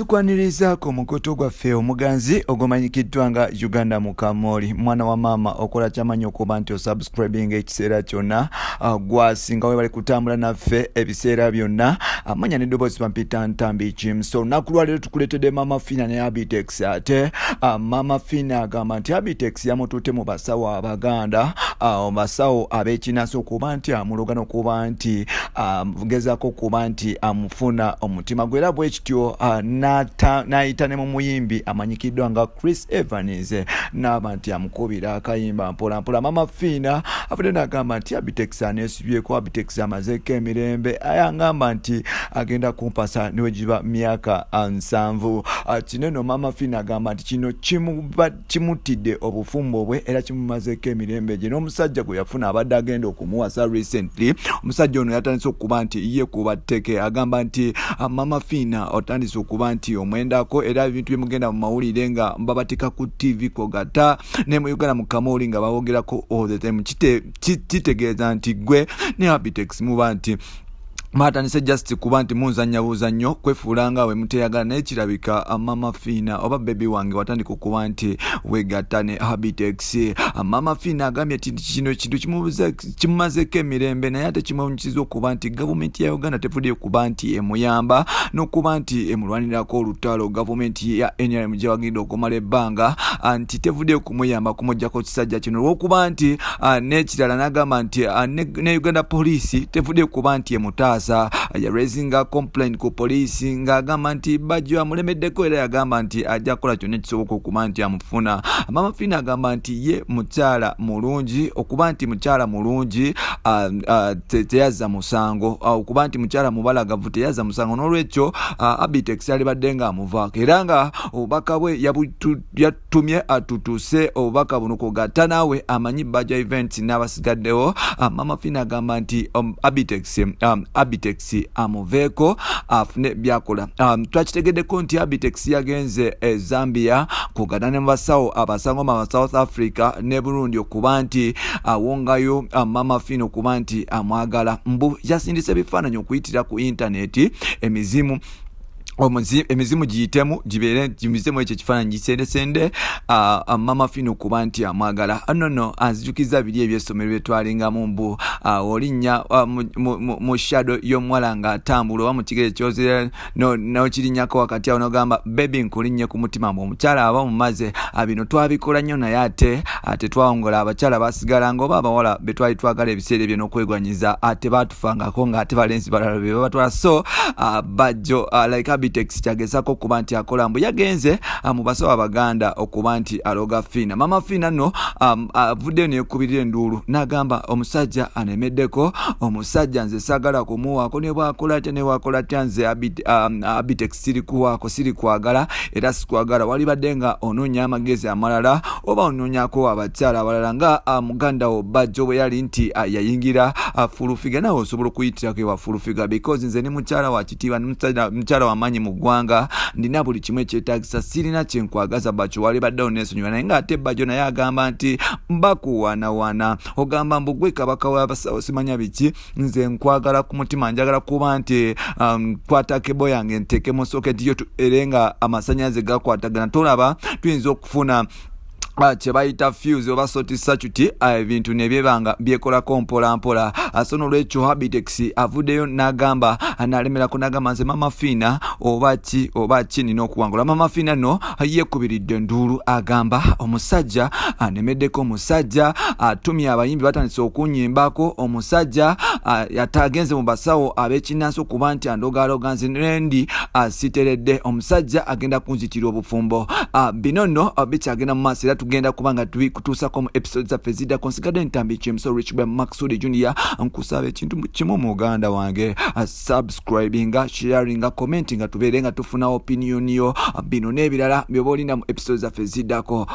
Tukwaniriza ku mukoto gwaffe omuganzi ogumanyikiddwa nga Uganda Mukamooli, mwana wa mama okola kyamanyi okuba nti osubscribing ekiseera kyonna gwasinga we bali kutambula naffe ebiseera byonna amanya n'eddoboozi pampita ntambi Jim. So olunaku lwaleero tukuleetedde mama Fina ne Abitex. Ate mama Fina agamba nti Abitex yamututte mu basawo Abaganda, basawo ab'ekinasi okuba nti amulogana okuba nti gezaako okuba nti amufuna omutima gwe. Era bwe kityo n'ayita ne mu muyimbi amanyikiddwa nga Chris Evans n'aba nti amukubira akayimba mpola mpola. Mama Fina avudde n'agamba nti Abitex aneesibyeko, Abitex amazeeko emirembe, ayangamba nti agenda kumpasa niwe giba myaka 7. Kino nno Mama Fina agamba nti kino kimutidde obufumbo bwe era kimumazeeko emirembe gye. N'omusajja gwe yafuna abadde agenda okumuwasa recently, omusajja ono yatandise okuba nti ye kuba tteke. Agamba nti Mama Fina otandise okuba nti omwendako era ebintu byemugenda mu mawulire nga babatika ku TV kogata ne mu Uganda Mukamooli nga bawogerako all the time. Kitegeeza nti gwe ne Abitex muba nti matandise just kuba nti munzanya buzannyo kwefuulanga we muteyagala, naye kirabika Mama Fina oba Bobi wange watandika okuba nti wegatta ne Abitex. Mama Fina agambye nti kino kintu kimumazeeko emirembe, naye ate kimwewunyikiza okuba nti gavumenti ya Uganda tevudde okuba nti emuyamba n'okuba nti emulwanirako olutalo. Gavumenti ya NRM gye wagenda okumala ebbanga nti tevudde okumuyamba kumuggyako kisajja kino olw'okuba nti n'ekirala n'agamba nti ne Uganda Police tevudde okuba nti emutaasa ya raising a complaint ku police ng'agamba nti bajjo amulemeddeko era yagamba nti ajja kukola kyonna ekisoboka okuba nti amufuna. Mama Fina agamba nti ye mukyala mulungi, okuba nti mukyala mulungi teyazza musango, okuba nti mukyala mubalagavu teyazza musango. N'olwekyo Abitex alibadde nga amuvaako era nga obubaka bwe yatumye atutuuse obubaka buno kugatta naawe amanyi Bajja events n'abasigaddewo. Mama Fina agamba nti Abitex amuveeko afune byakola. Twakitegeddeko nti Abitex yagenze Zambia kugatta ne mu basawo abasangoma aba South Africa ne Burundi okuba nti awongayo Mama Fina okuba nti amwagala. Mbu yasindise ebifaananyi okuyitira ku intaneti, emizimu giyitemu gibeere gimizemu ekyo ekifaananyi gisendesende Mama Fina okuba nti amwagala. Nno anzijukiza biri ebyessomero bye twalingamu mbu olinnya mu shadow y'omuwala ng'atambula oba mu kigere kyozera n'okirinnyako wakati awo n'ogamba baby nkulinnye ku mutima. Mbu omukyala aba mumaze bino twabikola nnyo naye ate twawongola abakyala basigalanga oba abawala be twali twagala ebiseera ebyo n'okwegwanyiza ate baatufangako ng'ate balenzi balala be babatwala. So bajjo like Abitex kyagezaako okuba nti akola mbu yagenze mu basawo Abaganda okuba nti aloga Fina. Mama Fina nno avuddeyo neyekubirira enduulu n'agamba omusajja anemeddeko, omusajja nze saagala kumuwaako, ne bwakola atya nze Abitex siri kwagala era sikwagala. Walibadde nga onoonya amagezi amalala oba onoonyako abakyala abalala nga muganda wo Bajjo bwe yali nti yayingira fulufiga, nawe osobola okuyitirako ewa fulufiga because nze ne mukyala wa kitiibwa mukyala wa maanyi mu ggwanga, ndina buli kimu ekyetaagisa, sirina kyenkwagaza Bajjo. Walibaddewo neesonyiwa naye ng'ate Bajjo naye agamba nti mbakuwaanawaana. Ogamba mbu gwe kabaka w'abasawo simanya biki, nze nkwagala ku mutima, njagala kuba nti kwata kebo yange nteeke mu soketi yo erenga amasannyalaze gakwatagana. Tolaba tuyinza okufuna kye bayita fuse oba soti sacuti ebintu ne byebanga byekolako mpola mpola. So n'olwekyo Abitex avuddeyo n'agamba n'alemerako n'agamba nze Mama Fina oba ki nina okuwangula. Mama Fina no yeekubiridde nduulu agamba omusajja anemeddeko, omusajja atumye abayimbi batandise okunyimbako, omusajja yatagenze mu basawo ab'ekinnansi okuba nti andogaloga nze nendi siteredde, omusajja agenda kunzitira obufumbo. Bino nno bikyagenda mu maaso era tugenda kubanga kutuusako mu episodes zaffe ziddako. Nsigadde ntambi Jameso Rich by Maxud Junior nkusaba ekintu kimu mu Uganda wange, subscribinga, sharinga, commentinga tubeere nga tufuna opinion yo. Bino n'ebirala by'oba olina mu episodes zaffe ziddako.